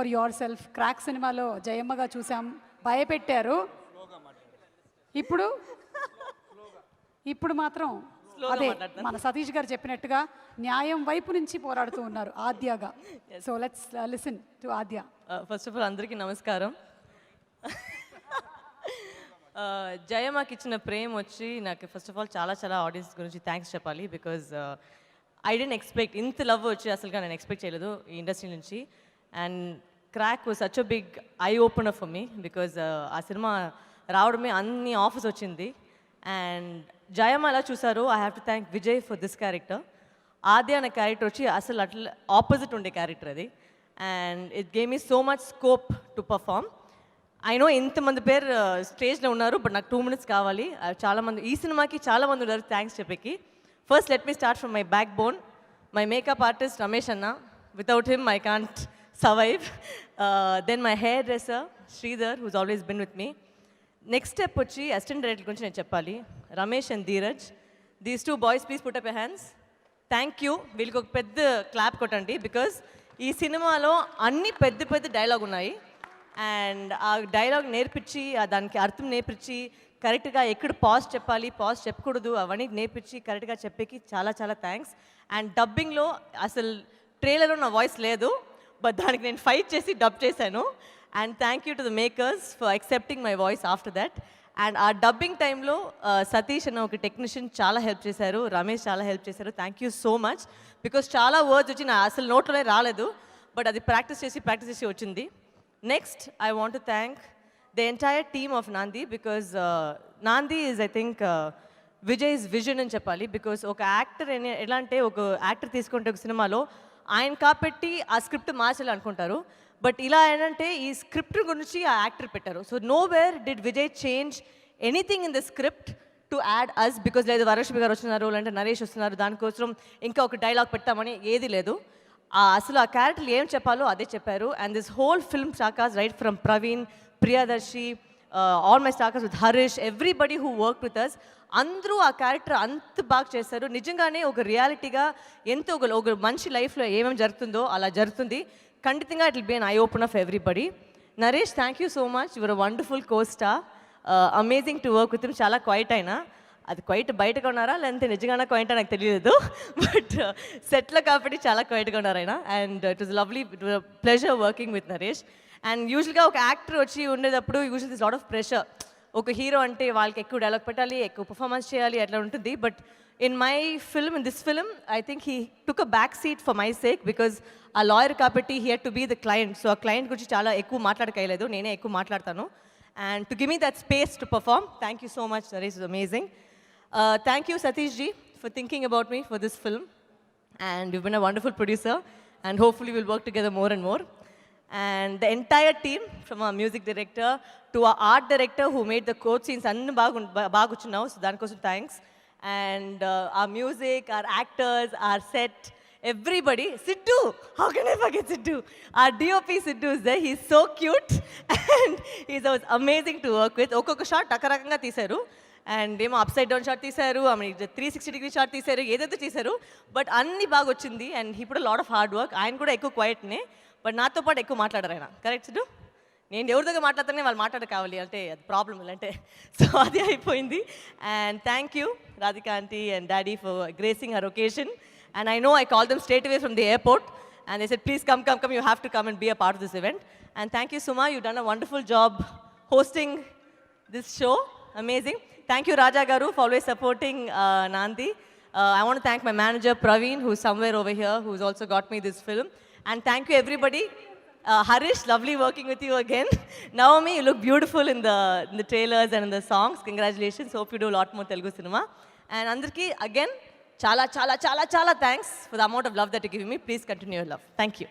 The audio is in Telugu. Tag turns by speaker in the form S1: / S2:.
S1: For your self. క్రాక్ సినిమాలో జయమ్మగా చూసాం, భయపెట్టారు. ఇప్పుడు మాత్రం అదే మన సతీష్ గారు చెప్పినట్టుగా న్యాయం వైపు నుంచి పోరాడుతూ ఉన్నారు ఆద్యగా. So let's listen to Aadya.
S2: First of all అందరికీ నమస్కారం. జయమ్మకి ఇచ్చిన ప్రేమ వచ్చి నాకు ఫస్ట్ ఆఫ్ ఆల్ చాలా చాలా ఆడియన్స్ గురించి థ్యాంక్స్ చెప్పాలి. బికాజ్ ఐ డెంట్ ఎక్స్పెక్ట్ ఇంత లవ్ వచ్చి అసలుగా నేను ఎక్స్పెక్ట్ చేయలేదు ఈ ఇండస్ట్రీ నుంచి. And Crack was such a big eye opener for me. Because ఆ సినిమా రావడమే అన్ని ఆఫర్స్ వచ్చింది. అండ్ జయమ్మ ఎలా చూసారు, I have to thank Vijay for this character. Aadya అనే క్యారెక్టర్ వచ్చి అసలు అట్లా ఆపోజిట్ ఉండే క్యారెక్టర్ అది. And it gave me so much scope to perform. I know ఇంతమంది పేరు స్టేజ్లో ఉన్నారు, బట్ నాకు 2 minutes కావాలి. చాలామంది ఈ సినిమాకి చాలామంది ఉన్నారు థ్యాంక్స్ చెప్పేకి. First let me start from my backbone, my makeup artist Ramesh అన్న. Without him I can't survive. Then my hairdresser Sridhar, who's always been with me. Next step వచ్చి అసిస్టెంట్ డైరెక్టర్ గురించి నేను చెప్పాలి, Ramesh and Dheeraj. These 2 boys please put up your hands. Thank you. వీళ్ళకి ఒక పెద్ద క్లాప్ కొట్టండి. బికాజ్ ఈ సినిమాలో అన్ని పెద్ద పెద్ద డైలాగ్ ఉన్నాయి. అండ్ ఆ డైలాగ్ నేర్పించి దానికి అర్థం నేర్పించి కరెక్ట్గా ఎక్కడ పాజ్ చెప్పాలి, పాజ్ చెప్పకూడదు అవన్నీ నేర్పించి కరెక్ట్గా చెప్పేకి చాలా చాలా థ్యాంక్స్. అండ్ డబ్బింగ్లో అసలు ట్రైలర్లో నా వాయిస్ లేదు, బట్ దానికి నేను ఫైట్ చేసి డబ్ చేశాను. And thank you to the makers for accepting my voice after that. And ఆ డబ్బింగ్ టైంలో సతీష్ అన్న ఒక టెక్నీషియన్ చాలా హెల్ప్ చేశారు, రమేష్ చాలా హెల్ప్ చేశారు. Thank you so much. Because చాలా వర్డ్స్ వచ్చి నా అసలు నోట్లోనే రాలేదు, బట్ అది ప్రాక్టీస్ చేసి వచ్చింది. Next I want to thank the entire team of నాంది. బికాజ్ నాంది is I think Vijay's vision అని చెప్పాలి. బికాజ్ ఒక యాక్టర్ ఎలా అంటే ఒక యాక్టర్ తీసుకుంటే ఒక సినిమాలో ఆయన కాబట్టి ఆ స్క్రిప్ట్ మార్చాలి అనుకుంటారు, బట్ ఇలా ఏంటంటే ఈ స్క్రిప్ట్ గురించి ఆ యాక్టర్ పెట్టారు. So nowhere did Vijay change anything in the script to add us. Because లేదు వరలక్ష్మి గారు వస్తున్నారు, లేదంటే నరేష్ వస్తున్నారు, దానికోసం ఇంకా ఒక డైలాగ్ పెట్టామని ఏది లేదు. అసలు ఆ క్యారెక్టర్లు ఏం చెప్పాలో అదే చెప్పారు. And this whole film star cast right from Praveen, Priyadarshi, all my star cast with Harish, everybody who work with us, అందరూ ఆ క్యారెక్టర్ అంత బాగా చేశారు. నిజంగానే ఒక రియాలిటీగా ఎంతో ఒక మనిషి లైఫ్లో ఏమేమి జరుగుతుందో అలా జరుగుతుంది. ఖండితంగా it will be an eye opener for everybody. Naresh thank you so much, your wonderful costar, amazing to work with him. చాలా క్వైట్ అయినా అది క్వైట్ బయటగా ఉన్నారా లేదంటే నిజంగానే క్వైట్ నాకు తెలియదు, బట్ సెట్లో కాబట్టి చాలా క్వైట్గా ఉన్నారు ఆయన. And it was lovely, it was pleasure working with Naresh. And యూజువల్గా ఒక యాక్టర్ వచ్చి ఉండేటప్పుడు usual this lot of pressure. ఒక హీరో అంటే వాళ్ళకి ఎక్కువ డైలాగ్ పెట్టాలి, ఎక్కువ పర్ఫార్మెన్స్ చేయాలి, అట్లా ఉంటుంది. But in my film, in this film I think he took a back seat for my sake. Because ఆ లాయర్ కాబట్టి he had to be the client. So ఆ క్లయింట్ గురించి చాలా ఎక్కువ మాట్లాడకలేదు, నేనే ఎక్కువ మాట్లాడతాను. And to give me that space to perform. Thank you so much Naresh, is amazing. Thank you Satish ji for thinking about me for this film, and you've been a wonderful producer, and hopefully we'll work together more and more. And the entire team, from our music director to our art director who made the quote scenes annu baguchunnao, so danikosam thanks. And our music, our actors, our set, everybody. Siddu, how can I forget Siddu? Our DOP Siddu is there. He's so cute and he's amazing to work with. Okoka shot takarakanga teesaru. And ఏమో అప్సైడ్ డౌన్ షాట్ తీశారు, ఆమె 360 షాట్ తీశారు, ఏదైతే చేశారు, బట్ అన్ని బాగా వచ్చింది. అండ్ ఇప్పుడు లాట్ ఆఫ్ హార్డ్ వర్క్. ఆయన కూడా ఎక్కువ క్వైట్నే, బట్ నాతో పాటు ఎక్కువ మాట్లాడారు ఆయన. కరెక్ట్ సిడ్డు? నేను ఎవరి దగ్గర మాట్లాడితేనే వాళ్ళు మాట్లాడ కావాలి అంటే అది ప్రాబ్లం ఇలాంటే. సో అది అయిపోయింది. And thank you Radhika aunty and daddy for gracing her occasion. And I know I call them straight away from the airport and they said please come, you have to come and be a part of this event. And thank you Suma, you've done a wonderful job hosting this show. Amazing. Thank you Raja Garu for always supporting Nandi. I want to thank my manager Praveen, who's somewhere over here, who's also got me this film. And thank you everybody. Harish, lovely working with you again. Naomi, you look beautiful in the trailers and in the songs. Congratulations. Hope you do a lot more Telugu cinema. And Andarki, again, chala thanks for the amount of love that you give me. Please continue your love. Thank you.